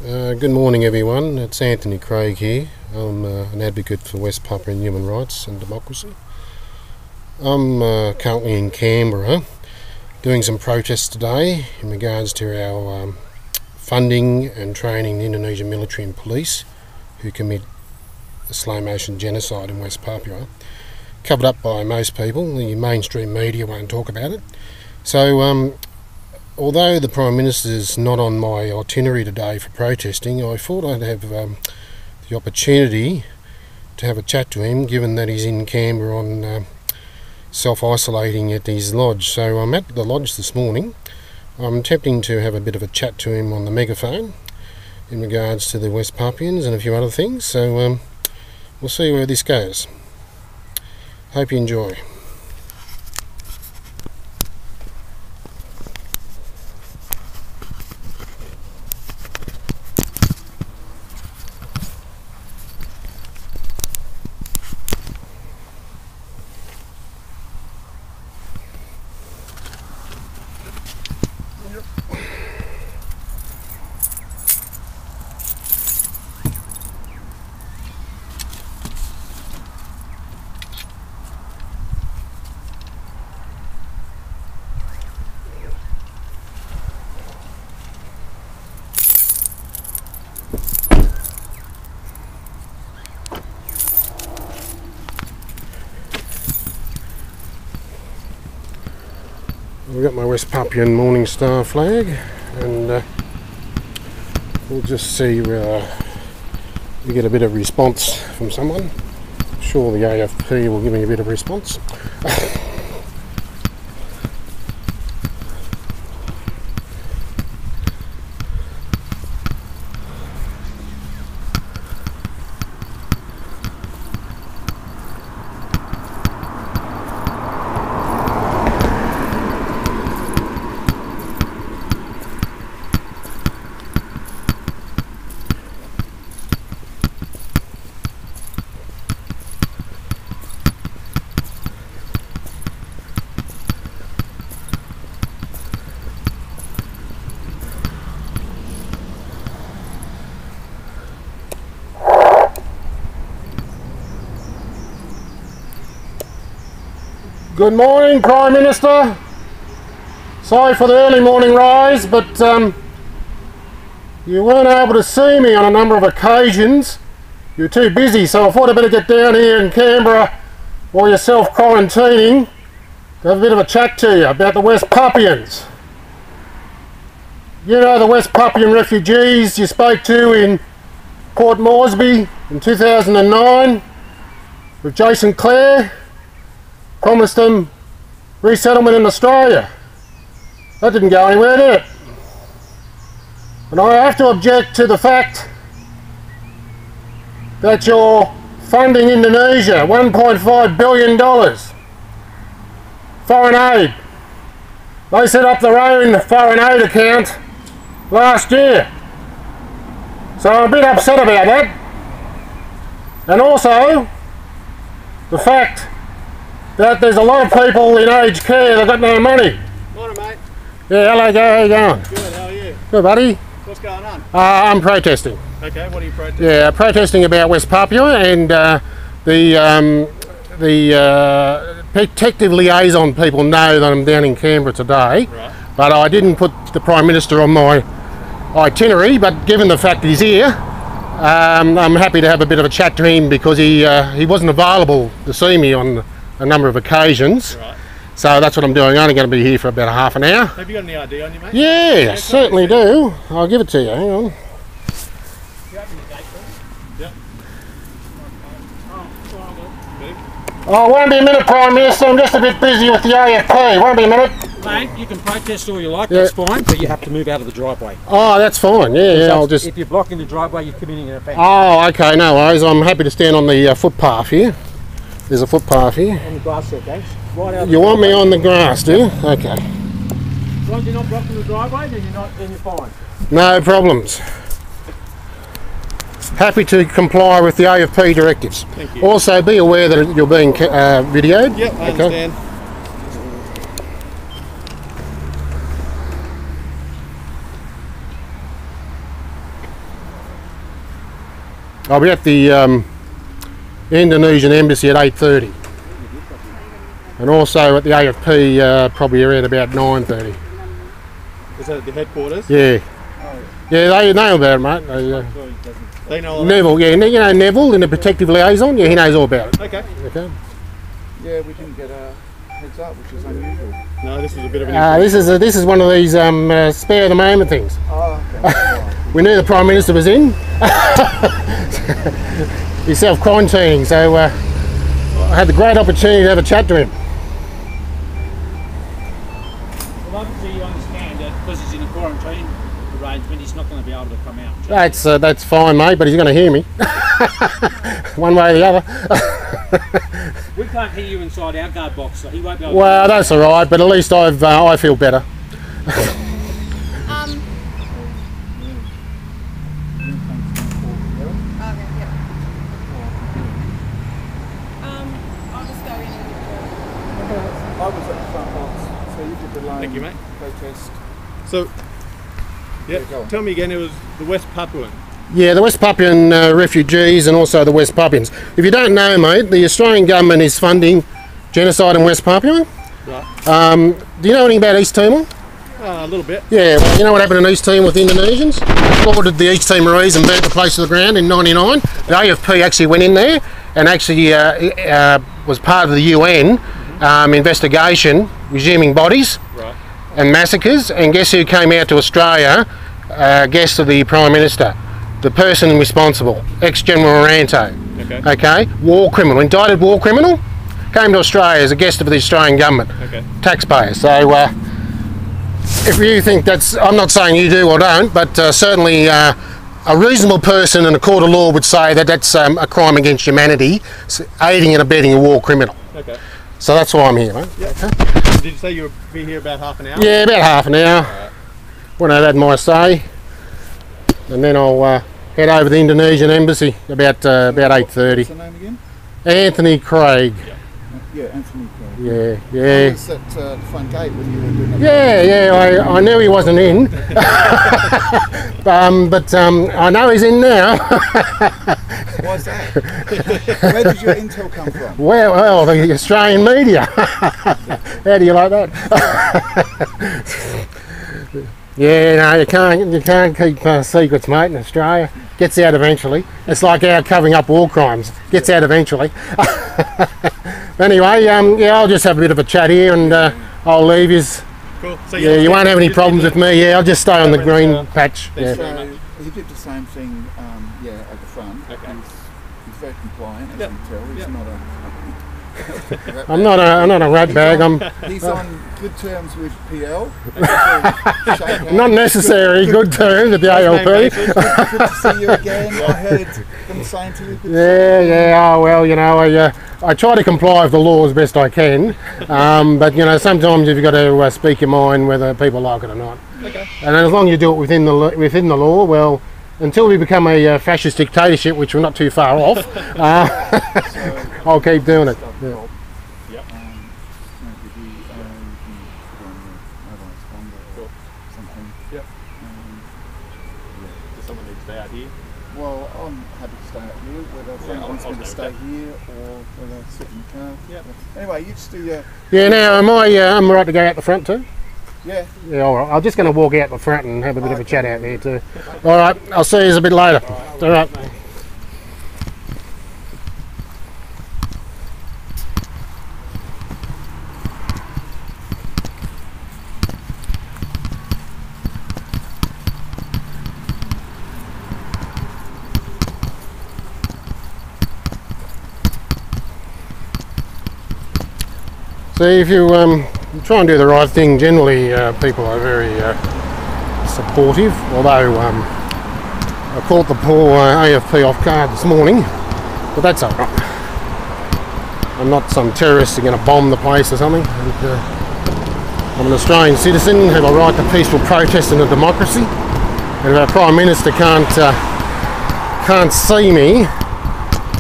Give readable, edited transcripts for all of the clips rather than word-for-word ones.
Good morning everyone, it's Anthony Craig here. I'm an advocate for West Papuan human rights and democracy. I'm currently in Canberra doing some protests today in regards to our funding and training the Indonesian military and police who commit a slow motion genocide in West Papua. Covered up by most people, the mainstream media won't talk about it. So although the Prime Minister's not on my itinerary today for protesting, I thought I'd have the opportunity to have a chat to him, given that he's in Canberra on self-isolating at his lodge. So I'm at the lodge this morning. I'm attempting to have a bit of a chat to him on the megaphone in regards to the West Papuans and a few other things. So we'll see where this goes. Hope you enjoy. We've got my West Papuan Morning Star flag, and we'll just see where we get a bit of response from someone. I'm sure the AFP will give me a bit of response. Good morning, Prime Minister. Sorry for the early morning rise, but you weren't able to see me on a number of occasions. You were too busy, so I thought I'd better get down here in Canberra while you're self-quarantining to have a bit of a chat to you about the West Papuans. You know the West Papuan refugees you spoke to in Port Moresby in 2009 with Jason Clare. Promised them resettlement in Australia. That didn't go anywhere, did it? And I have to object to the fact that you're funding Indonesia $1.5 billion foreign aid. They set up their own foreign aid account last year. So I'm a bit upset about that. And also the fact that there's a lot of people in aged care that got no money. Morning, mate. Yeah, hello, how you going? Good, how are you? Good, buddy. What's going on? I'm protesting. Okay, what are you protesting? Yeah, protesting about West Papua and the protective liaison people know that I'm down in Canberra today. Right. But I didn't put the Prime Minister on my itinerary, but given the fact he's here, I'm happy to have a bit of a chat to him because he wasn't available to see me on a number of occasions. Right. So that's what I'm doing. I'm only going to be here for about a half an hour. Have you got any ID on you, mate? Yeah, certainly do. I'll give it to you. Hang on. You open the gate for me? Yep. Oh, won't be a minute, Prime Minister. I'm just a bit busy with the AFP. Won't be a minute. Mate, you can protest all you like, that's fine, but you have to move out of the driveway. Oh, that's fine. Yeah, I'll just... If you're blocking the driveway, you're committing an offence. Oh, okay, no worries. I'm happy to stand on the footpath here. There's a footpath here. On the grass there, thanks. Right out. You want me on the grass, do you? Okay. As long as you're not blocking the driveway, then you're fine. No problems. Happy to comply with the AFP directives. Thank you. Also, be aware that you're being videoed. Yep, I understand. I'll be at the Indonesian embassy at 8:30, and also at the AFP probably around about 9:30. Is that at the headquarters? Yeah. Yeah, they know about it, mate. They know all Neville, yeah, you know Neville in the protective liaison? Yeah, he knows all about it. Okay. Okay. Yeah, we didn't get a heads up, which is unusual. No, this is a bit of an This is one of these spare of the moment things. Oh, okay. We knew the Prime Minister was in. He's self-quarantining, so I had the great opportunity to have a chat to him. Well, obviously you understand that because he's in a quarantine arrangement, he's not going to be able to come out. That's fine, mate, but he's going to hear me. One way or the other. We can't hear you inside our guard box, so he won't be able Well, that's all right, but at least I feel better. I'll just go in and I was at the front box, so you did the line Thank you, mate. protest. So, yeah, go on. tell me again, it was the West Papuan. Yeah, the West Papuan refugees and also the West Papuans. If you don't know, mate, the Australian government is funding genocide in West Papua. Right. Do you know anything about East Timor? A little bit. Yeah, well, you know what happened in East Timor with the Indonesians? Slaughtered the East Timorese and burnt the place to the ground in '99. The AFP actually went in there and actually was part of the UN investigation, resuming bodies Right. and massacres. And guess who came out to Australia? Guest of the Prime Minister, the person responsible, ex-General Oranto. Okay. Okay, war criminal, indicted war criminal, came to Australia as a guest of the Australian government, Okay. taxpayers. So if you think that's, I'm not saying you do or don't, but certainly a reasonable person in a court of law would say that that's a crime against humanity, aiding and abetting a war criminal. Okay. So that's why I'm here, mate. Did you say you'll be here about half an hour? Yeah, about half an hour. When I've had my say, and then I'll head over to the Indonesian embassy about 8:30. What's the name again? Anthony Craig. Yeah, Anthony Craig. Yeah, I yeah. was at the front gate when you were doing that. Yeah, I knew he wasn't in. but I know he's in now. Why's that? Where did your intel come from? Well, the Australian media. How do you like that? Yeah, no, you can't keep secrets, mate, in Australia. Gets out eventually. It's like our covering up war crimes. Gets out eventually. Anyway, yeah, I'll just have a bit of a chat here and I'll leave you. Cool. So Yeah, you won't have any problems with me. Yeah, I'll just stay on the green patch. Yeah. So he did the same thing, yeah, at the front. Okay. He's very compliant, as Yep. you can tell. He's Yep. not a. I'm not a rat bag. I'm He's on good terms with PL. not necessary. Good terms with the ALP. Good to see you again. I heard them saying to you. Good Yeah. Oh well, you know, I try to comply with the law as best I can, but you know, sometimes you've got to speak your mind whether people like it or not. Okay. And as long as you do it within the law, well, until we become a fascist dictatorship, which we're not too far off, I'll keep doing it. Yeah. Yep. maybe you can put on your mobile responder or something. Yep. Does someone need to stay out here? Well, I'm happy to stay out here, whether someone wants me to stay here or whether sit in the car. Yep. Anyway, you just do your. Yeah. Now, I'm right to go out the front too? Yeah. Yeah. All right. I'm just going to walk out the front and have a bit of a chat out there too. All right. I'll see you a bit later. All right. See, if you try and do the right thing, generally people are very supportive, although I caught the poor AFP off guard this morning, but that's all right. I'm not some terrorist who's going to bomb the place or something. And, I'm an Australian citizen, have a right to peaceful protest in a democracy, and if our Prime Minister can't see me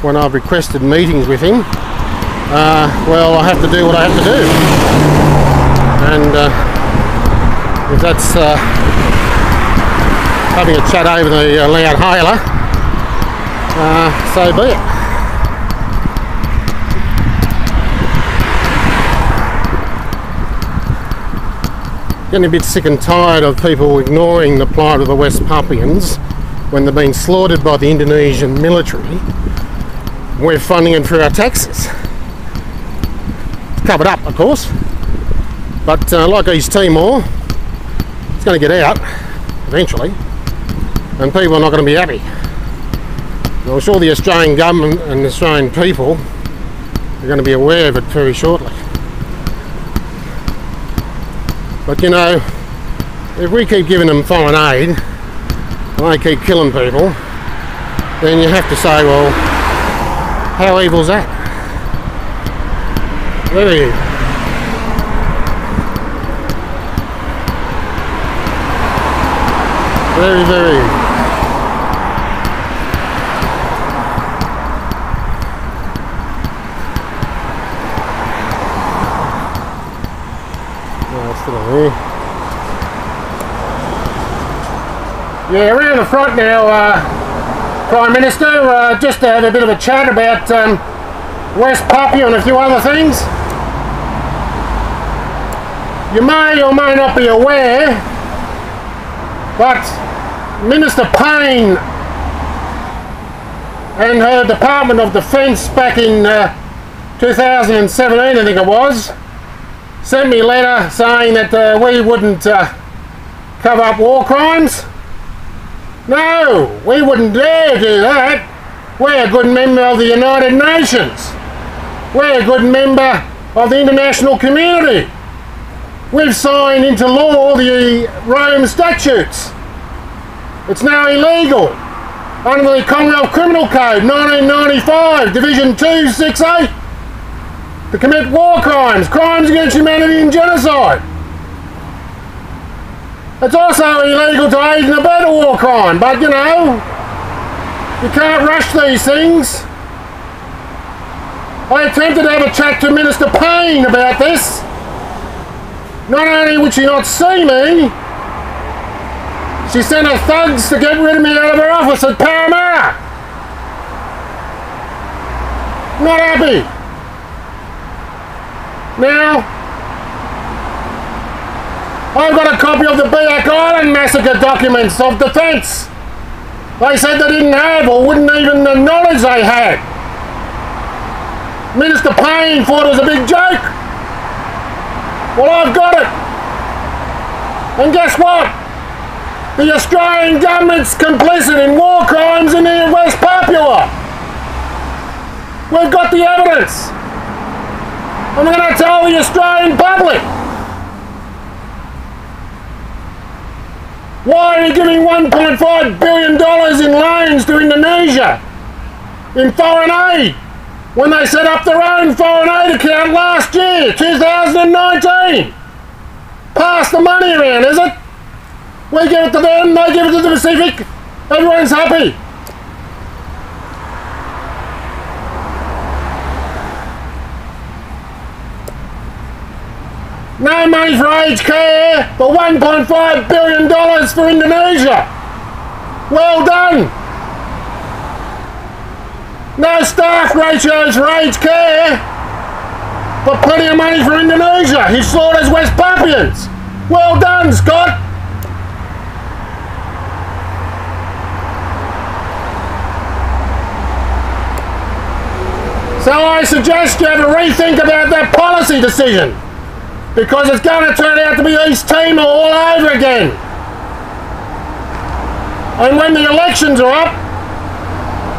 when I've requested meetings with him, well, I have to do what I have to do, and if that's having a chat over the loud hailer, so be it. Getting a bit sick and tired of people ignoring the plight of the West Papuans when they're being slaughtered by the Indonesian military. We're funding it through our taxes. It's covered up, of course, but like East Timor, it's going to get out eventually, and people are not going to be happy. And I'm sure the Australian government and the Australian people are going to be aware of it very shortly. But you know, if we keep giving them foreign aid and they keep killing people, then you have to say, well, how evil is that? Very evil. Very, very evil. Yeah, around the front now, Prime Minister, just to have a bit of a chat about West Papua and a few other things. You may or may not be aware, but Minister Payne and her Department of Defence back in 2017, I think it was, sent me a letter saying that we wouldn't cover up war crimes. No, we wouldn't dare do that. We're a good member of the United Nations. We're a good member of the international community. We've signed into law the Rome Statutes. It's now illegal under the Commonwealth Criminal Code 1995, Division 268, to commit war crimes, crimes against humanity and genocide. It's also illegal to aid and abet a war crime, but you know, you can't rush these things. I attempted to have a chat to Minister Payne about this. Not only would she not see me, she sent her thugs to get rid of me out of her office at Parramatta. Not happy. Now, I've got a copy of the Biak Island Massacre documents of defence. They said they didn't have or wouldn't even acknowledge they had. Minister Payne thought it was a big joke. Well, I've got it. And guess what? The Australian government's complicit in war crimes in West Papua. We've got the evidence. I'm going to tell the Australian public. Why are you giving $1.5 billion in loans to Indonesia in foreign aid when they set up their own foreign aid account last year, 2019? Pass the money around, is it? We give it to them, they give it to the Pacific, everyone's happy. No money for aged care, but $1.5 billion for Indonesia. Well done. No staff ratios for aged care, but plenty of money for Indonesia, who slaughters West Papuans. Well done, Scott. So I suggest you have a rethink about that policy decision, because it's going to turn out to be East Timor all over again. And when the elections are up,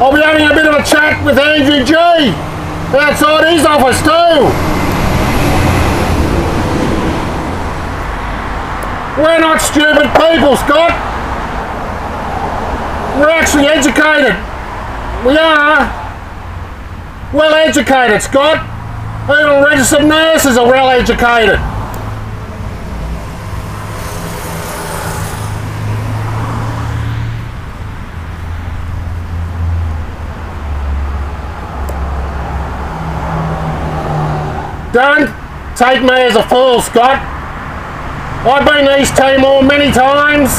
I'll be having a bit of a chat with Andrew G outside his office too. We're not stupid people, Scott. We're actually educated. We are well educated, Scott. Even registered nurses are well educated. Don't take me as a fool, Scott. I've been to East Timor many times.